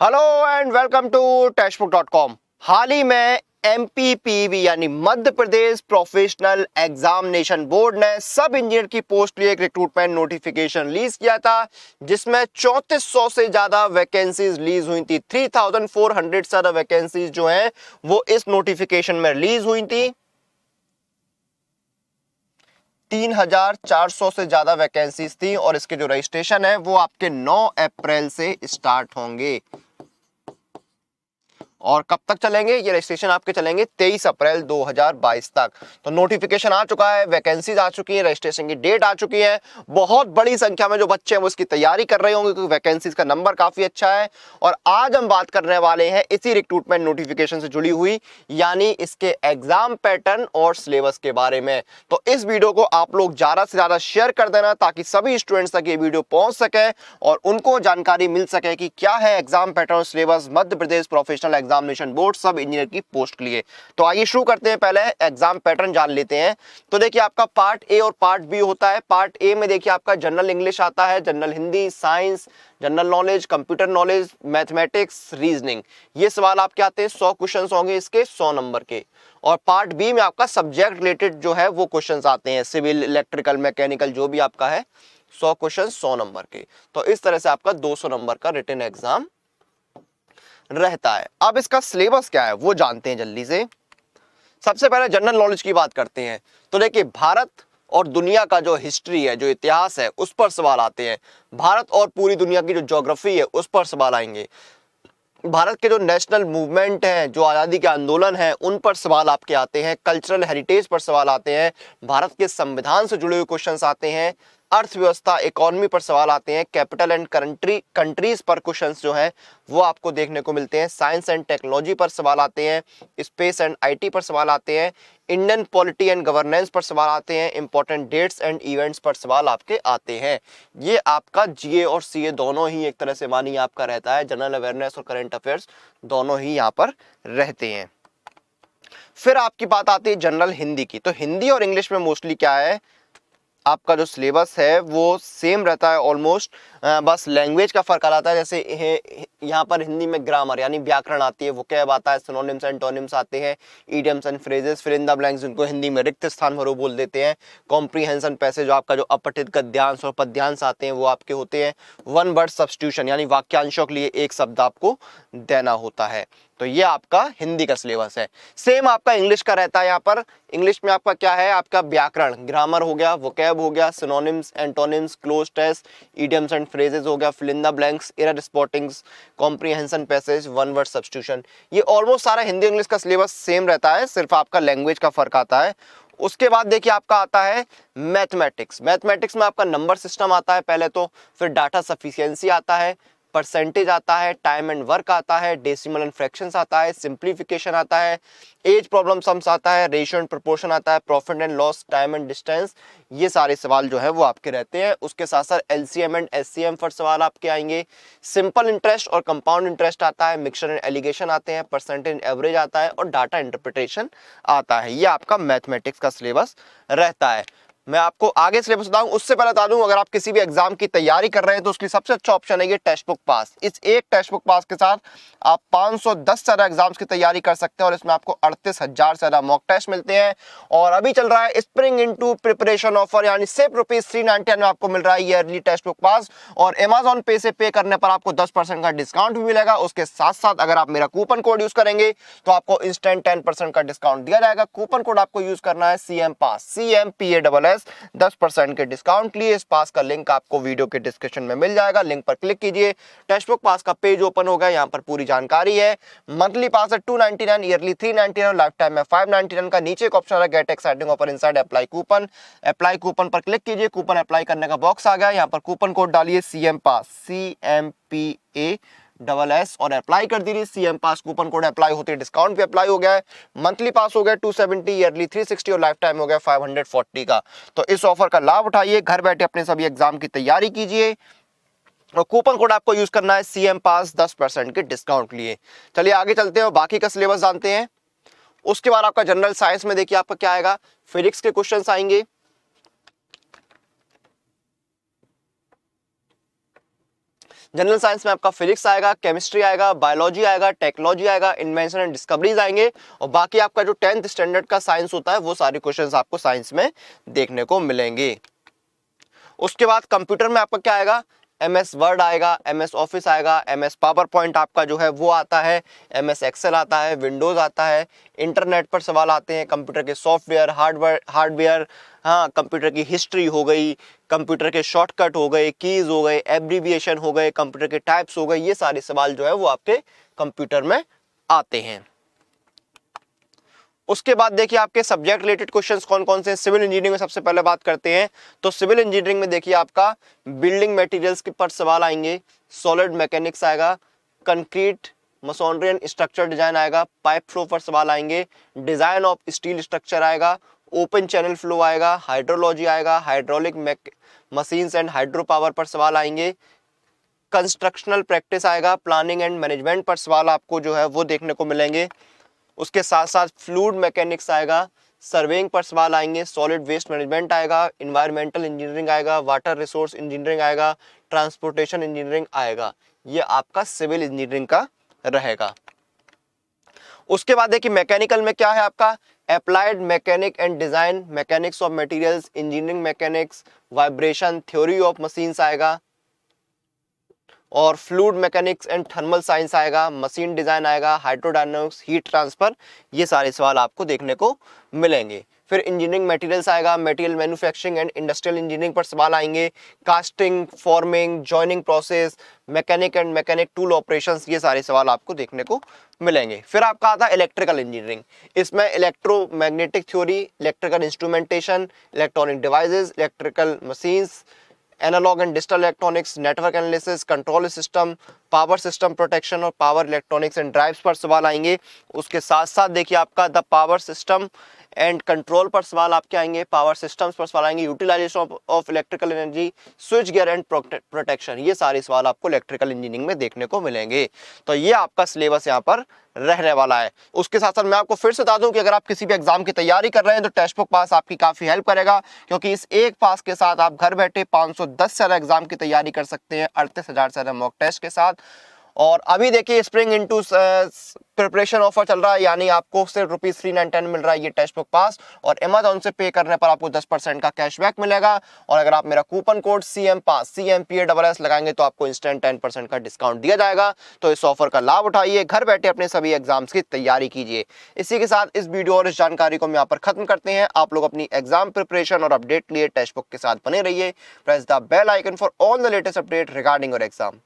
Hello and welcome to टेक्स्टबुक.com। हाल ही में एमपीपीबी यानी Madhya Pradesh professional examination board ने सब इंजीनियर की पोस्ट लिए एक रिक्रूटमेंट नोटिफिकेशन रिलीज किया था, जिसमें 3400 से ज्यादा वैकेंसीज रिलीज हुई थी। 3400 से ज्यादा वैकेंसीज जो हैं वो इस नोटिफिकेशन में रिलीज हुई थी। 3400 से ज्यादा वैकेंसीज थी और इसके जो रजिस्ट्रेशन है वो आपके 9 अप्रैल से स्टार्ट होंगे। और कब तक चलेंगे ये रजिस्ट्रेशन? आपके चलेंगे 23 अप्रैल 2022 तक। तो नोटिफिकेशन आ चुका है, वैकेंसीज आ चुकी है, रजिस्ट्रेशन की डेट आ चुकी है। बहुत बड़ी संख्या में जो बच्चे हैं वो इसकी तैयारी कर रहे होंगे क्योंकि वैकेंसीज का नंबर काफी अच्छा है। और आज हम बात करने वाले हैं इसी रिक्रूटमेंट नोटिफिकेशन से जुड़ी हुई, यानी इसके एग्जाम पैटर्न और सिलेबस के बारे में। तो इस वीडियो को आप लोग ज्यादा से ज्यादा शेयर कर देना ताकि सभी स्टूडेंट्स तक ये वीडियो पहुंच सके और उनको जानकारी मिल सके कि क्या है एग्जाम पैटर्न और सिलेबस मध्य प्रदेश प्रोफेशनल एग्जामिनेशन बोर्ड सब इंजीनियर की पोस्ट के लिए। तो आइए शुरू करते हैं, पहले एग्जाम पैटर्न जान लेते हैं। तो देखिए आपका पार्ट ए और पार्ट बी होता है। पार्ट ए में देखिए आपका जनरल इंग्लिश आता है, general Hindi, science, general knowledge, computer knowledge, mathematics, reasoning. ये सवाल आपके आते हैं, 100 क्वेश्चंस होंगे इसके 100 नंबर के। और पार्ट बी में आपका सब्जेक्ट रिलेटेड जो है वो क्वेश्चंस आते हैं, सिविल, इलेक्ट्रिकल, मैकेनिकल जो भी आपका है, 100 क्वेश्चन 100 नंबर के। तो इस तरह से आपका 200 नंबर का रिटन एग्जाम रहता है। अब इसका सिलेबस क्या है वो जानते हैं जल्दी से। सबसे पहले जनरल नॉलेज की बात करते हैं। तो देखिए भारत और दुनिया का जो हिस्ट्री है, जो इतिहास है, उस पर सवाल आते हैं। भारत और पूरी दुनिया की जो ज्योग्राफी है उस पर सवाल आएंगे। भारत के जो नेशनल मूवमेंट है, जो आज़ादी के आंदोलन है, उन पर सवाल आपके आते हैं। कल्चरल हेरिटेज पर सवाल आते हैं। भारत के संविधान से जुड़े हुए क्वेश्चंस आते हैं। अर्थव्यवस्था, इकोनॉमी पर सवाल आते हैं। कैपिटल एंड कंट्रीज पर क्वेश्चंस जो है वो आपको देखने को मिलते हैं। साइंस एंड टेक्नोलॉजी पर सवाल आते हैं। स्पेस एंड आईटी पर सवाल आते हैं। इंडियन पॉलिटी एंड गवर्नेंस पर सवाल आते हैं। इंपॉर्टेंट डेट्स एंड इवेंट्स पर सवाल आपके आते हैं। ये आपका जीए और सीए दोनों ही एक तरह से मानिए आपका रहता है। जनरल अवेयरनेस और करंट अफेयर्स दोनों ही यहाँ पर रहते हैं। फिर आपकी बात आती है जनरल हिंदी की। तो हिंदी और इंग्लिश में मोस्टली क्या है, आपका जो सिलेबस है वो सेम रहता है ऑलमोस्ट। बस लैंग्वेज का फर्क आ जाता है। जैसे यहाँ पर हिंदी में ग्रामर यानी व्याकरण आती है, वोकैब आता है, सिनोनिम्स एंटोनिम्स आते हैं, idioms and phrases, fill in the blanks जिनको हिंदी में रिक्त स्थान भरो बोल देते हैं, कॉम्प्रीहेंशन पैसेज, आपका जो अपठित गद्यांश और पद्यांश आते हैं वो आपके होते हैं। वन वर्ड सब्स्टिट्यूशन यानी वाक्यांशों के लिए एक शब्द आपको देना होता है। तो ये आपका हिंदी का सिलेबस है। सेम आपका इंग्लिश का रहता है। यहाँ पर इंग्लिश में आपका क्या है, आपका व्याकरण, ग्रामर हो गया, वोकैब हो गया, synonyms antonyms, cloze test, idioms and phrases हो गया, fill in the blanks, error spottings, comprehension passage, one word substitution. ये ऑलमोस्ट सारा हिंदी इंग्लिश का सिलेबस सेम रहता है, सिर्फ आपका लैंग्वेज का फर्क आता है। उसके बाद देखिए आपका आता है मैथमेटिक्स। मैथमेटिक्स में आपका नंबर सिस्टम आता है पहले तो, फिर डाटा सफिशिएंसी आता है, परसेंटेज आता है, टाइम एंड वर्क आता है, डेसिमल एंड फ्रैक्शंस आता है, सिंप्लीफिकेशन आता है, एज प्रॉब्लम सम्स आता है, रेशियो एंड प्रोपोर्शन आता है, profit and loss, time and distance. ये सारे सवाल जो है वो आपके रहते हैं। उसके साथ साथ एलसीएम एंड एचसीएम पर सवाल आपके आएंगे। सिंपल इंटरेस्ट और कंपाउंड इंटरेस्ट आता है, मिक्सचर एंड एलिगेशन आते हैं, परसेंटेज एवरेज आता है और डाटा इंटरप्रिटेशन आता है। ये आपका मैथमेटिक्स का सिलेबस रहता है। मैं आपको आगे सिलेबस बताऊं उससे पहले बता दूं, अगर आप किसी भी एग्जाम की तैयारी कर रहे हैं तो उसकी सबसे अच्छा ऑप्शन है ये टेक्स्ट बुक पास। इस एक टेक्स्ट बुक पास के साथ आप 510 से ज्यादा एग्जाम्स की तैयारी कर सकते हैं और इसमें आपको 38,000 से ज्यादा मॉक टेस्ट मिलते हैं। और अभी चल रहा है स्प्रिंग इनटू प्रिपरेशन ऑफर, यानी सिर्फ ₹399 में आपको मिल रहा है ईयरली टेक्स्ट बुक पास। और अमेजॉन पे से पे करने पर आपको 10% का डिस्काउंट भी मिलेगा। उसके साथ साथ अगर आप मेरा कूपन कोड यूज करेंगे तो आपको इंस्टेंट 10% का डिस्काउंट दिया जाएगा। कूपन कोड आपको यूज करना है CM पास, CMPASS, 10% के डिस्काउंट लिए। इस पास का लिंक आपको वीडियो के डिस्क्रिप्शन में मिल जाएगा, लिंक पर क्लिक कीजिए। टेक्स्ट बुक पास का पेज ओपन होगा, यहाँ पर पूरी जानकारी है। मंथली पास है 299, ईयरली 399, लाइफ टाइम में 599 का। नीचे एक ऑप्शन है gate exciting offer inside apply coupon. Apply coupon पर क्लिक कीजिए, कूपन अप्लाई करने का बॉक्स आ गया, यहाँ पर कूपन कोड डालिए CM पास, CMPASS और अप्लाई कर दीजिए। CM पास कूपन कोड अप्लाई होते ही डिस्काउंट भी अप्लाई हो गया है। मंथली पास हो गया 270, ईयरली 360 और लाइफ टाइम हो गया 540 का। तो इस ऑफर का लाभ उठाइए, घर बैठे अपने सभी एग्जाम की तैयारी कीजिए और कूपन कोड आपको यूज करना है CM पास, 10% के डिस्काउंट लिए। चलिए आगे चलते हैं और बाकी का सिलेबस जानते हैं। उसके बाद आपका जनरल साइंस में देखिए आपका क्या आएगा, फिजिक्स के क्वेश्चंस आएंगे, जनरल साइंस में आपका फिजिक्स आएगा, केमिस्ट्री आएगा, बायोलॉजी आएगा, टेक्नोलॉजी आएगा, इन्वेंशन एंड डिस्कवरीज आएंगे और बाकी आपका जो 10th स्टैंडर्ड का साइंस होता है वो सारे क्वेश्चंस आपको साइंस में देखने को मिलेंगे। उसके बाद कंप्यूटर में आपका क्या आएगा, MS वर्ड आएगा, MS ऑफिस आएगा, MS पावर पॉइंट आपका जो है वो आता है, MS एक्सेल आता है, विंडोज आता है। इंटरनेट पर सवाल आते हैं, कंप्यूटर के सॉफ्टवेयर, हार्डवेयर, हाँ, कंप्यूटर की हिस्ट्री हो गई, कंप्यूटर के शॉर्टकट हो गए, कीज हो गए, एब्रीविएशन हो गए, कंप्यूटर के टाइप्स हो गए, ये सारे सवाल जो है वो आपके कंप्यूटर में आते हैं। उसके बाद देखिए आपके सब्जेक्ट रिलेटेड क्वेश्चंस कौन कौन से हैं। सिविल इंजीनियरिंग में सबसे पहले बात करते हैं तो सिविल इंजीनियरिंग में देखिए आपका बिल्डिंग मटेरियल्स के पर सवाल आएंगे, सॉलिड मैकेनिक्स आएगा, concrete masonry and structure design आएगा, पाइप फ्लो पर सवाल आएंगे, डिजाइन ऑफ स्टील स्ट्रक्चर आएगा, ओपन चैनल फ्लो आएगा, हाइड्रोलॉजी आएगा, hydraulic machines and hydro power पर सवाल आएंगे, कंस्ट्रक्शनल प्रैक्टिस आएगा, प्लानिंग एंड मैनेजमेंट पर सवाल आपको जो है वो देखने को मिलेंगे। उसके साथ साथ फ्लूइड मैकेनिक्स आएगा, सर्वेइंग पर सवाल आएंगे, सॉलिड वेस्ट मैनेजमेंट आएगा, इन्वायरमेंटल इंजीनियरिंग आएगा, वाटर रिसोर्स इंजीनियरिंग आएगा, ट्रांसपोर्टेशन इंजीनियरिंग आएगा। ये आपका सिविल इंजीनियरिंग का रहेगा। उसके बाद देखिए मैकेनिकल में क्या है आपका, applied mechanic and design, mechanics of materials, engineering mechanics, vibration, theory of machines आएगा और fluid mechanics and thermal science आएगा, मशीन डिजाइन आएगा, हाइड्रोडायनामिक्स, हीट ट्रांसफर, ये सारे सवाल आपको देखने को मिलेंगे। फिर इंजीनियरिंग मटेरियल्स आएगा, material manufacturing and industrial engineering पर सवाल आएंगे, casting, forming, joining process, mechanic and mechanic tool operations, ये सारे सवाल आपको देखने को मिलेंगे। फिर आपका आता है इलेक्ट्रिकल इंजीनियरिंग, इसमें electromagnetic theory, electrical instrumentation, electronic devices, electrical machines, analog and digital electronics, network analysis, control system, power system protection और पावर इलेक्ट्रॉनिक्स एंड ड्राइव्स पर सवाल आएंगे। उसके साथ साथ देखिए आपका the power system and control पर सवाल आपके आएंगे, पावर सिस्टम्स पर सवाल आएंगे, utilization of electrical energy, switch gear and protection, ये सारे सवाल आपको इलेक्ट्रिकल इंजीनियरिंग में देखने को मिलेंगे। तो ये आपका सिलेबस यहाँ पर रहने वाला है। उसके साथ साथ मैं आपको फिर से बता दूं कि अगर आप किसी भी एग्जाम की तैयारी कर रहे हैं तो टेक्स्ट बुक पास आपकी काफी हेल्प करेगा, क्योंकि इस एक पास के साथ आप घर बैठे 510 से ज्यादा एग्जाम की तैयारी कर सकते हैं 38,000 से ज्यादा मॉक टेस्ट के साथ। और अभी देखिए स्प्रिंग इनटू प्रिपरेशन ऑफर चल रहा है, यानी आपको सिर्फ ₹399 मिल रहा है ये टेक्स्ट बुक पास, और अमेजॉन से पे करने पर आपको 10% का कैशबैक मिलेगा। और अगर आप मेरा कूपन कोड CM पास CMPASS लगाएंगे तो आपको इंस्टेंट 10% का डिस्काउंट दिया जाएगा। तो इस ऑफर का लाभ उठाइए, घर बैठे अपने सभी एग्जाम्स की तैयारी कीजिए। इसी के साथ इस वीडियो और इस जानकारी को हम यहाँ पर खत्म करते हैं। आप लोग अपनी एग्जाम प्रिपरेशन और अपडेट के लिए टेक्स्ट बुक के साथ बने रहिए। Press the bell icon for all the latest update regarding your exam.